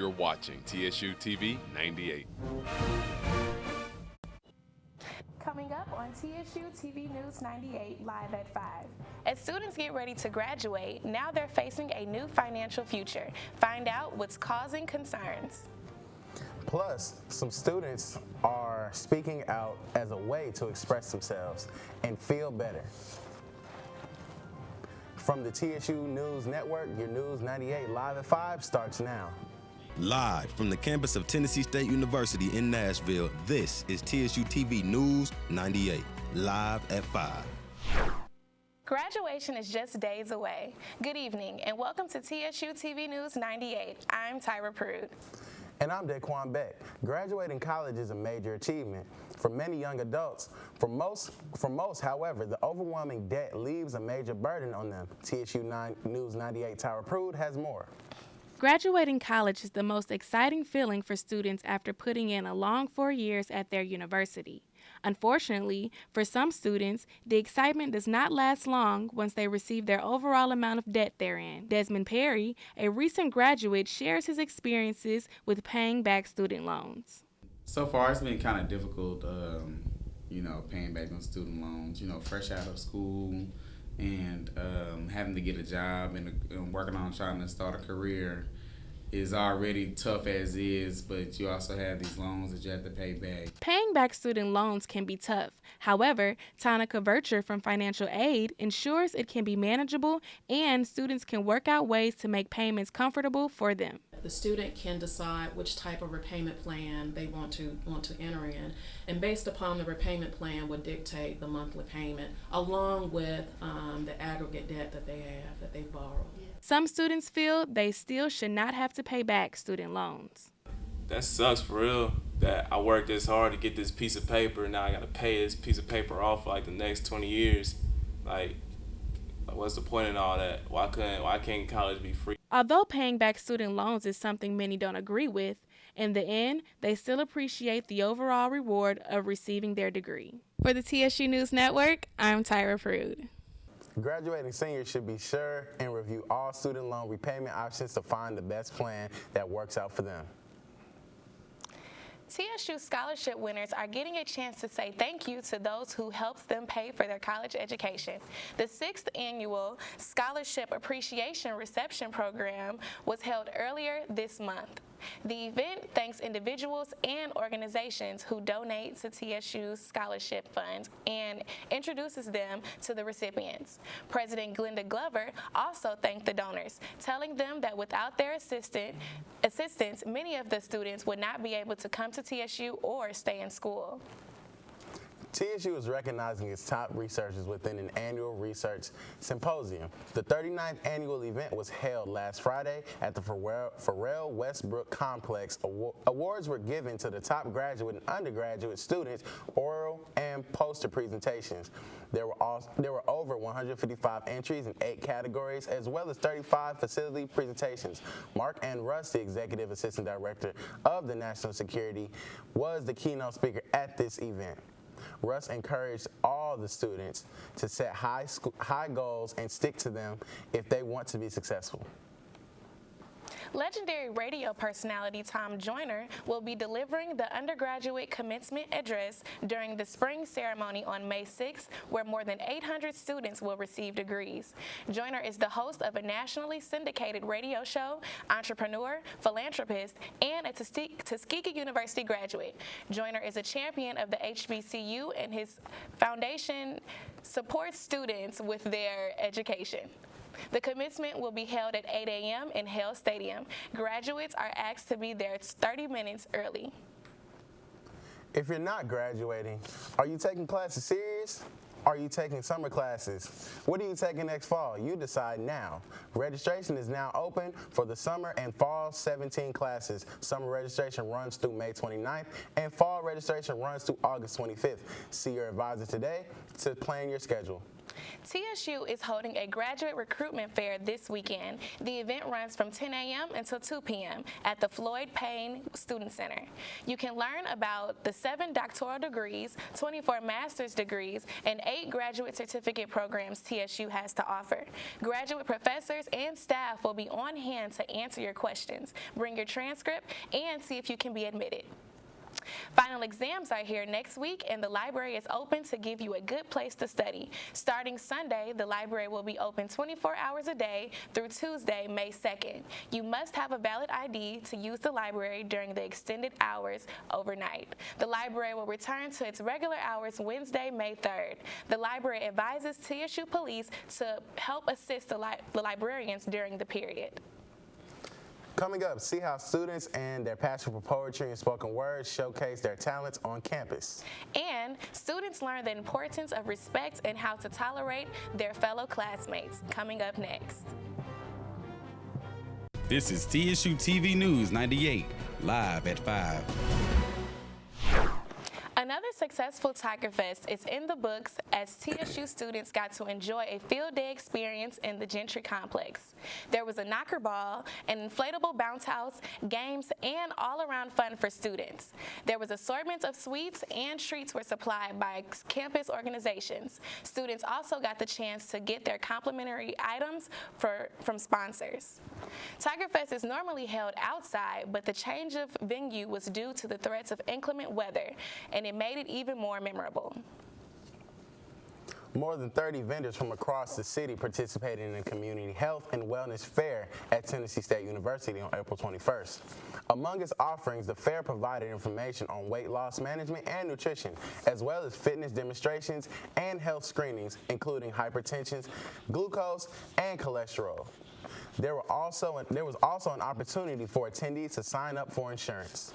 You're watching TSU TV 98. Coming up on TSU TV News 98 live at 5. As students get ready to graduate, now they're facing a new financial future. Find out what's causing concerns. Plus, some students are speaking out as a way to express themselves and feel better. From the TSU News Network, your News 98 live at 5 starts now. Live from the campus of Tennessee State University in Nashville, this is TSU TV News 98, live at 5. Graduation is just days away. Good evening and welcome to TSU TV News 98. I'm Tyra Prude. And I'm Daquan Beck. Graduating college is a major achievement for many young adults. For most, however, the overwhelming debt leaves a major burden on them. TSU News 98 Tyra Prude has more. Graduating college is the most exciting feeling for students after putting in a long 4 years at their university. Unfortunately, for some students, the excitement does not last long once they receive their overall amount of debt therein. Desmond Perry, a recent graduate, shares his experiences with paying back student loans. So far, it's been kind of difficult, paying back on student loans, fresh out of school and having to get a job and working on trying to start a career is already tough as is, but you also have these loans that you have to pay back. Paying back student loans can be tough. However, Tonica Vercher from Financial Aid ensures it can be manageable and students can work out ways to make payments comfortable for them. The student can decide which type of repayment plan they want to enter in, and based upon the repayment plan would dictate the monthly payment along with the aggregate debt that they've borrowed. Some students feel they still should not have to pay back student loans. That sucks for real, that I worked this hard to get this piece of paper, and now I gotta pay this piece of paper off for like the next 20 years. Like, what's the point in all that? Why can't college be free? Although paying back student loans is something many don't agree with, in the end, they still appreciate the overall reward of receiving their degree. For the TSU News Network, I'm Tyra Prude. Graduating seniors should be sure and review all student loan repayment options to find the best plan that works out for them. TSU scholarship winners are getting a chance to say thank you to those who helped them pay for their college education. The 6th annual Scholarship Appreciation Reception Program was held earlier this month. The event thanks individuals and organizations who donate to TSU's scholarship funds and introduces them to the recipients. President Glenda Glover also thanked the donors, telling them that without their assistance, many of the students would not be able to come to TSU or stay in school. TSU is recognizing its top researchers within an annual research symposium. The 39th annual event was held last Friday at the Farrell Westbrook Complex. Awards were given to the top graduate and undergraduate students, oral and poster presentations. There were over 155 entries in 8 categories, as well as 35 facility presentations. Mark N. Russ, the Executive Assistant Director of the National Security, was the keynote speaker at this event. Russ encouraged all the students to set high goals and stick to them if they want to be successful. Legendary radio personality Tom Joyner will be delivering the undergraduate commencement address during the spring ceremony on May 6th, where more than 800 students will receive degrees. Joyner is the host of a nationally syndicated radio show, entrepreneur, philanthropist, and a Tuskegee University graduate. Joyner is a champion of the HBCU, and his foundation supports students with their education. The commencement will be held at 8 a.m. in Hale Stadium. Graduates are asked to be there 30 minutes early. If you're not graduating, are you taking classes serious? Are you taking summer classes? What are you taking next fall? You decide now. Registration is now open for the summer and fall 17 classes. Summer registration runs through May 29th, and fall registration runs through August 25th. See your advisor today to plan your schedule. TSU is holding a graduate recruitment fair this weekend. The event runs from 10 a.m. until 2 p.m. at the Floyd Payne Student Center. You can learn about the 7 doctoral degrees, 24 master's degrees, and 8 graduate certificate programs TSU has to offer. Graduate professors and staff will be on hand to answer your questions, bring your transcript, and see if you can be admitted. Final exams are here next week, and the library is open to give you a good place to study. Starting Sunday, the library will be open 24 hours a day through Tuesday, May 2nd. You must have a valid ID to use the library during the extended hours overnight. The library will return to its regular hours Wednesday, May 3rd. The library advises TSU police to help assist the librarians during the period. Coming up, see how students and their passion for poetry and spoken word showcase their talents on campus. And students learn the importance of respect and how to tolerate their fellow classmates. Coming up next. This is TSU TV News 98, live at 5. Another successful Tiger Fest is in the books as TSU students got to enjoy a field day experience in the Gentry Complex. There was a knocker ball, an inflatable bounce house, games, and all-around fun for students. There was assortments of sweets and treats were supplied by campus organizations. Students also got the chance to get their complimentary items from sponsors. Tiger Fest is normally held outside, but the change of venue was due to the threats of inclement weather, and it made it even more memorable. More than 30 vendors from across the city participated in a community health and wellness fair at Tennessee State University on April 21st. Among its offerings, the fair provided information on weight loss management and nutrition, as well as fitness demonstrations and health screenings, including hypertension, glucose, and cholesterol. There was also an opportunity for attendees to sign up for insurance.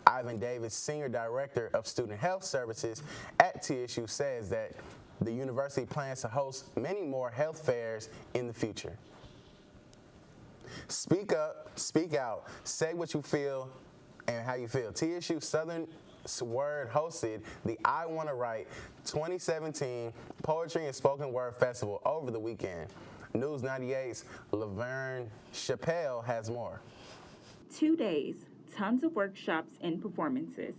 Ivan Davis, Senior Director of Student Health Services at TSU, says that the university plans to host many more health fairs in the future. Speak up, speak out, say what you feel and how you feel. TSU Southern Word hosted the I Wanna Write 2017 Poetry and Spoken Word Festival over the weekend. News 98's Laverne Chappelle has more. 2 days, tons of workshops and performances.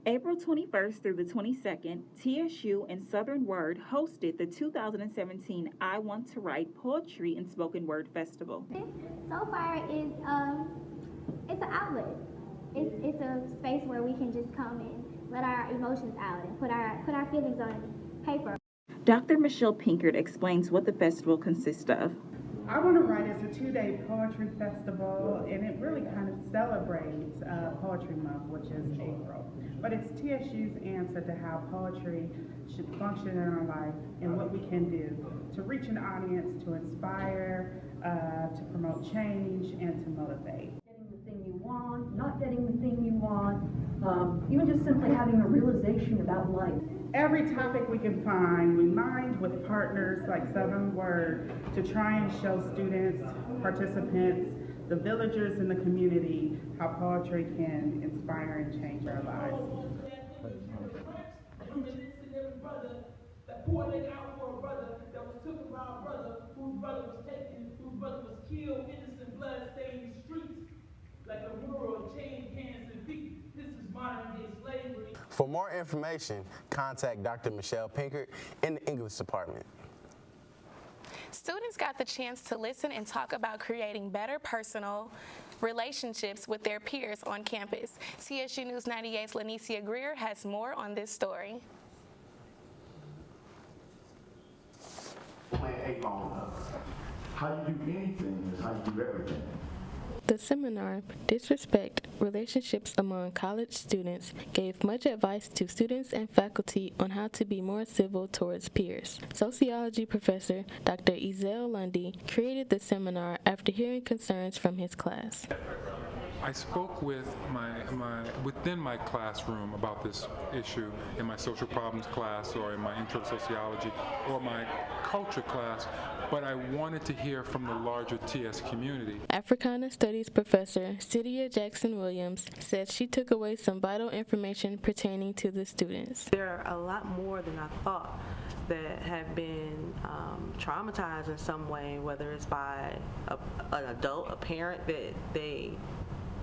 April 21st through the 22nd, TSU and Southern Word hosted the 2017 I Want to Write Poetry and Spoken Word Festival. So far, it's an outlet. It's a space where we can just come and let our emotions out and put our feelings on paper. Dr. Michelle Pinkert explains what the festival consists of. I Want to Write is a 2-day poetry festival, and it really kind of celebrates Poetry Month, which is April. But it's TSU's answer to how poetry should function in our life and what we can do to reach an audience, to inspire, to promote change, and to motivate. Getting the thing you want, not getting the thing you want, even just simply having a realization about life. Every topic we can find, we mind with partners like Southern Word to try and show students, participants, the villagers in the community how poetry can inspire and change our lives. That poured out for a brother that was taken by a brother, whose brother was taken, whose brother was killed, innocent blood stained the streets like a mural of chained hands and feet. This is modern day slavery. For more information, contact Dr. Michelle Pinkert in the English department. Students got the chance to listen and talk about creating better personal relationships with their peers on campus. TSU News 98's Lanicia Greer has more on this story. Plan A long enough. How you do anything is how you do everything. The seminar, Disrespect Relationships Among College Students, gave much advice to students and faculty on how to be more civil towards peers. Sociology professor Dr. Ezel Lundy created the seminar after hearing concerns from his class. I spoke with within my classroom about this issue in my social problems class or in my intro to sociology or my culture class, but I wanted to hear from the larger TS community. Africana Studies professor Cydia Jackson-Williams said she took away some vital information pertaining to the students. There are a lot more than I thought that have been traumatized in some way, whether it's by an adult, a parent that they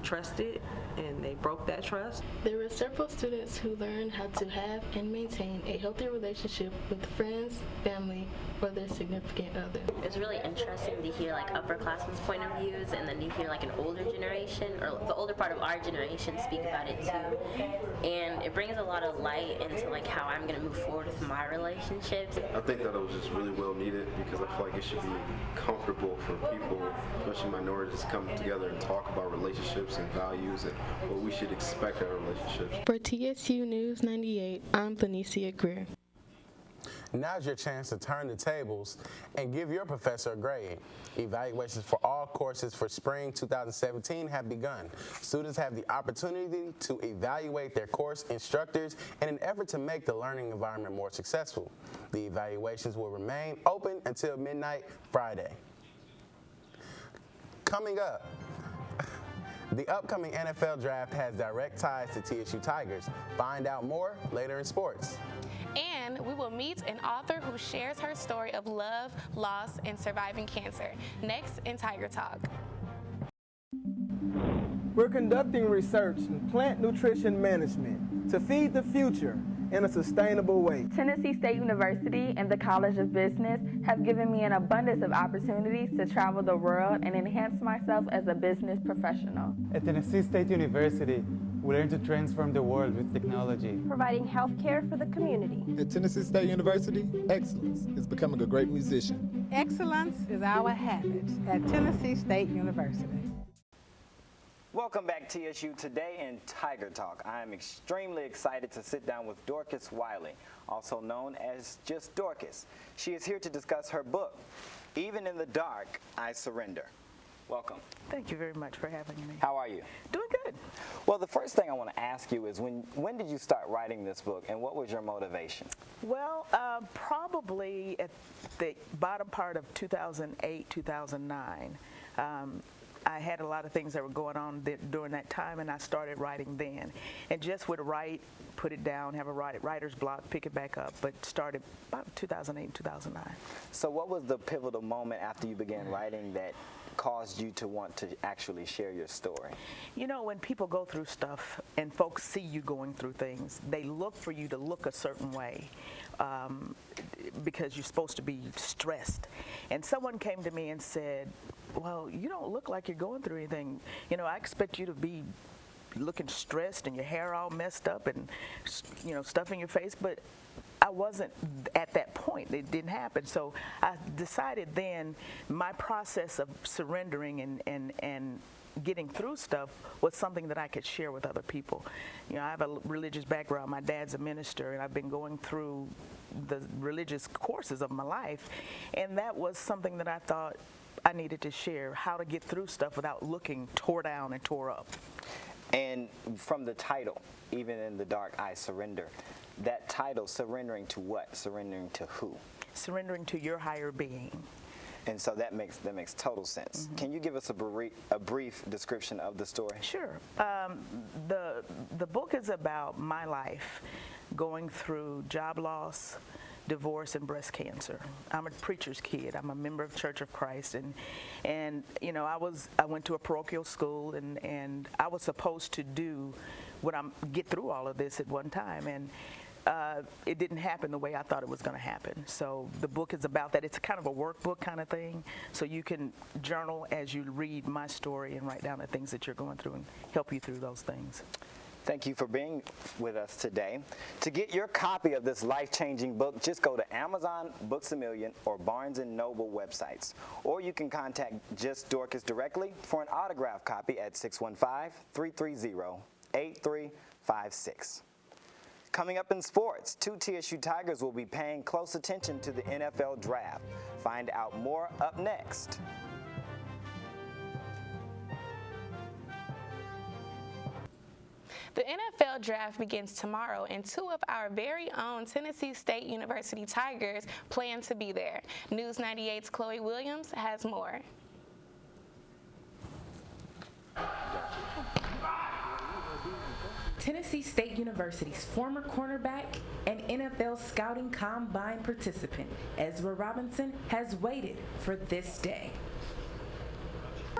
trusted and they broke that trust. There were several students who learned how to have and maintain a healthy relationship with friends, family, or their significant other. It's really interesting to hear like upperclassmen's point of views, and then you hear like an older generation, or the older part of our generation, speak about it too. And it brings a lot of light into like how I'm gonna move forward with my relationships. I think that it was just really well needed, because I feel like it should be comfortable for people, especially minorities, to come together and talk about relationships and values and what we should expect in our relationships. For TSU News 98, I'm Lanicia Greer. Now's your chance to turn the tables and give your professor a grade. Evaluations for all courses for spring 2017 have begun. Students have the opportunity to evaluate their course instructors in an effort to make the learning environment more successful. The evaluations will remain open until midnight Friday. Coming up, the upcoming NFL draft has direct ties to TSU Tigers. Find out more later in sports. And we will meet an author who shares her story of love, loss, and surviving cancer. Next in Tiger Talk. We're conducting research in plant nutrition management to feed the future in a sustainable way. Tennessee State University and the College of Business have given me an abundance of opportunities to travel the world and enhance myself as a business professional. At Tennessee State University, we learn to transform the world with technology. Providing health care for the community. At Tennessee State University, excellence is becoming a great musician. Excellence is our habit at Tennessee State University. Welcome back, TSU. Today in Tiger Talk, I am extremely excited to sit down with Dorcas Wiley, also known as just Dorcas. She is here to discuss her book, Even in the Dark, I Surrender. Welcome. Thank you very much for having me. How are you? Doing good. Well, the first thing I want to ask you is when did you start writing this book, and what was your motivation? Well, probably at the bottom part of 2008, 2009. I had a lot of things that were going on during that time, and I started writing then. And just would write, put it down, have a writer's block, pick it back up, but started about 2008, 2009. So what was the pivotal moment after you began writing that caused you to want to actually share your story? You know, when people go through stuff and folks see you going through things, they look for you to look a certain way because you're supposed to be stressed. And someone came to me and said, well, you don't look like you're going through anything. You know, I expect you to be looking stressed and your hair all messed up and, you know, stuff in your face, but I wasn't at that point. It didn't happen. So I decided then my process of surrendering and getting through stuff was something that I could share with other people. You know, I have a religious background. My dad's a minister, and I've been going through the religious courses of my life, and that was something that I thought I needed to share, how to get through stuff without looking tore down and tore up. And from the title, Even in the Dark, I Surrender, that title, surrendering to what? Surrendering to who? Surrendering to your higher being. And so that makes total sense. Mm-hmm. Can you give us a brief description of the story? Sure. The book is about my life going through job loss, divorce, and breast cancer. I'm a preacher's kid. I'm a member of Church of Christ, and you know, I went to a parochial school, and I was supposed to get through all of this at one time, and it didn't happen the way I thought it was going to happen. So the book is about that. It's kind of a workbook kind of thing, so you can journal as you read my story and write down the things that you're going through and help you through those things. Thank you for being with us today. To get your copy of this life-changing book, just go to Amazon, Books A Million, or Barnes & Noble websites. Or you can contact Just Dorcas directly for an autographed copy at 615-330-8356. Coming up in sports, 2 TSU Tigers will be paying close attention to the NFL draft. Find out more up next. The NFL draft begins tomorrow, and two of our very own Tennessee State University Tigers plan to be there. News 98's Chloe Williams has more. Tennessee State University's former cornerback and NFL Scouting Combine participant, Ezra Robinson, has waited for this day.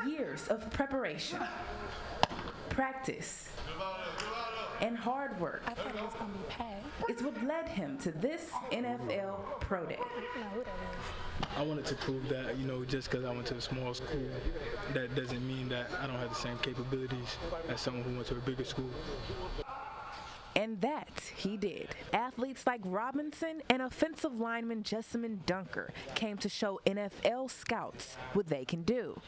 Years of preparation, practice, and hard work is what led him to this NFL Pro Day. I wanted to prove that, just because I went to a small school, that doesn't mean that I don't have the same capabilities as someone who went to a bigger school. And that he did. Athletes like Robinson and offensive lineman Jessamine Dunker came to show NFL scouts what they can do.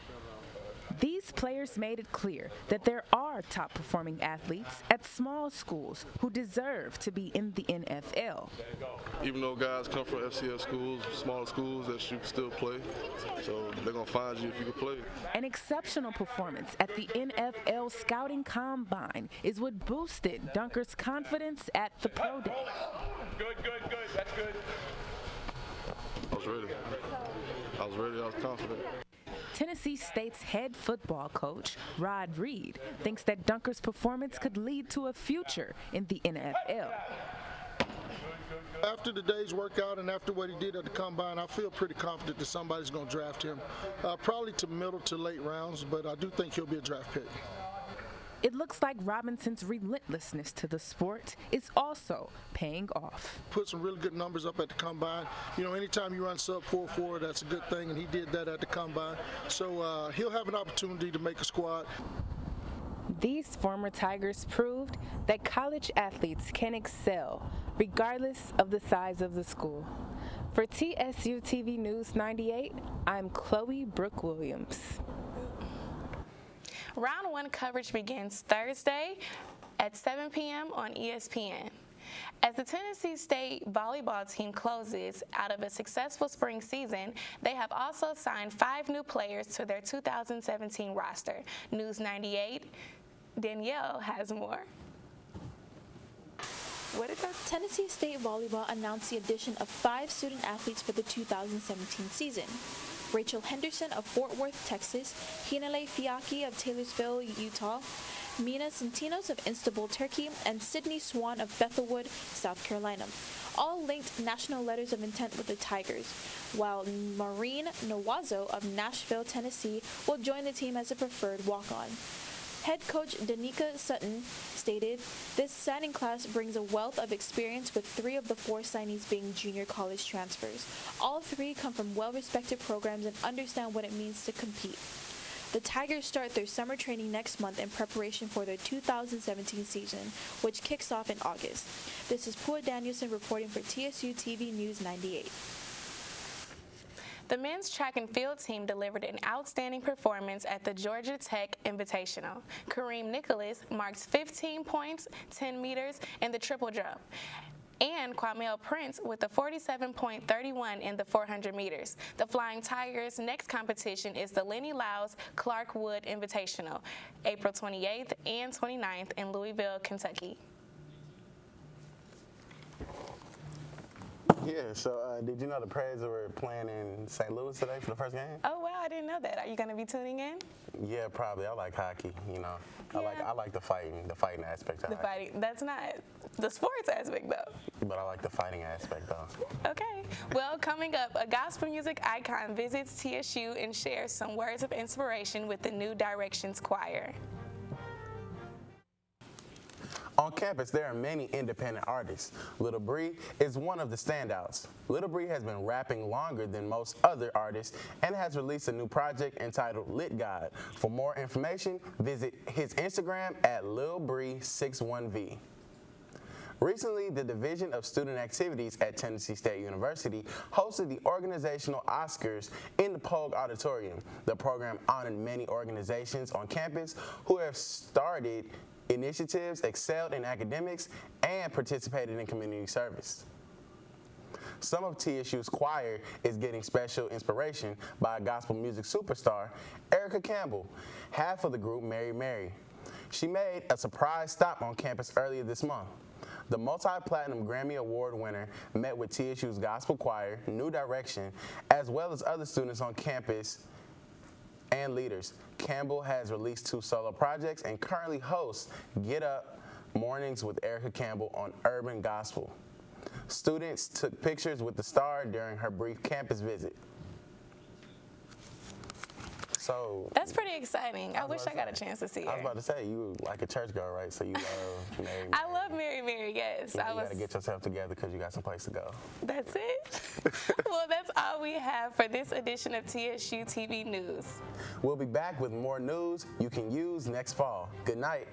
These players made it clear that there are top-performing athletes at small schools who deserve to be in the NFL. Even though guys come from FCS schools, smaller schools, that you can still play. So they're going to find you if you can play. An exceptional performance at the NFL Scouting Combine is what boosted Dunker's confidence at the Pro Day. Good. That's good. I was ready. I was confident. Tennessee State's head football coach, Rod Reed, thinks that Dunker's performance could lead to a future in the NFL. After the day's workout and after what he did at the Combine, I feel pretty confident that somebody's going to draft him. Probably to middle to late rounds, but I do think he'll be a draft pick. It looks like Robinson's relentlessness to the sport is also paying off. Put some really good numbers up at the Combine. Anytime you run sub 4.4, that's a good thing, and he did that at the Combine. So he'll have an opportunity to make a squad. These former Tigers proved that college athletes can excel regardless of the size of the school. For TSU TV News 98, I'm Chloe Brooke Williams. Round 1 coverage begins Thursday at 7 p.m. on ESPN. As the Tennessee State volleyball team closes out of a successful spring season, they have also signed 5 new players to their 2017 roster. News 98, Danielle has more. What did that? Tennessee State volleyball announced the addition of 5 student athletes for the 2017 season. Rachel Henderson of Fort Worth, Texas, Hinale Fiaki of Taylorsville, Utah, Mina Centinos of Istanbul, Turkey, and Sydney Swan of Bethelwood, South Carolina. All linked national letters of intent with the Tigers, while Maureen Nawazo of Nashville, Tennessee, will join the team as a preferred walk-on. Head coach Danica Sutton stated, "This signing class brings a wealth of experience with 3 of the 4 signees being junior college transfers. All 3 come from well-respected programs and understand what it means to compete." The Tigers start their summer training next month in preparation for their 2017 season, which kicks off in August. This is Pua Danielson reporting for TSU TV News 98. The men's track and field team delivered an outstanding performance at the Georgia Tech Invitational. Kareem Nicholas marks 15 points, 10 meters, in the triple jump, and Kwamel Prince with a 47.31 in the 400 meters. The Flying Tigers' next competition is the Lenny Lyles Clark Wood Invitational, April 28th and 29th in Louisville, Kentucky. Yeah, so did you know the Preds were playing in St. Louis today for the first game? Oh, wow, I didn't know that. Are you going to be tuning in? Yeah, probably. I like hockey, Yeah. I like the fighting aspect of The hockey. fighting, that's not the sports aspect, though. But I like the fighting aspect, though. Okay. Well, coming up, a gospel music icon visits TSU and shares some words of inspiration with the New Directions Choir. On campus, there are many independent artists. Little Bree is one of the standouts. Little Bree has been rapping longer than most other artists and has released a new project entitled Lit God. For more information, visit his Instagram at lilbree61v. Recently, the Division of Student Activities at Tennessee State University hosted the organizational Oscars in the Pogue Auditorium. The program honored many organizations on campus who have started initiatives, excelled in academics, and participated in community service. Some of TSU's choir is getting special inspiration by gospel music superstar Erica Campbell, half of the group Mary Mary. She made a surprise stop on campus earlier this month. The multi-platinum Grammy Award winner met with TSU's gospel choir, New Direction, as well as other students on campus and leaders. Campbell has released 2 solo projects and currently hosts Get Up Mornings with Erica Campbell on Urban Gospel. Students took pictures with the star during her brief campus visit. So that's pretty exciting. I wish I got a chance to see her. I was about to say, you like a churchgoer, right? So you love Mary. I love Mary, yes. You got to get yourself together because you got some place to go. That's it? Well, that's all we have for this edition of TSU TV News. We'll be back with more news you can use next fall. Good night.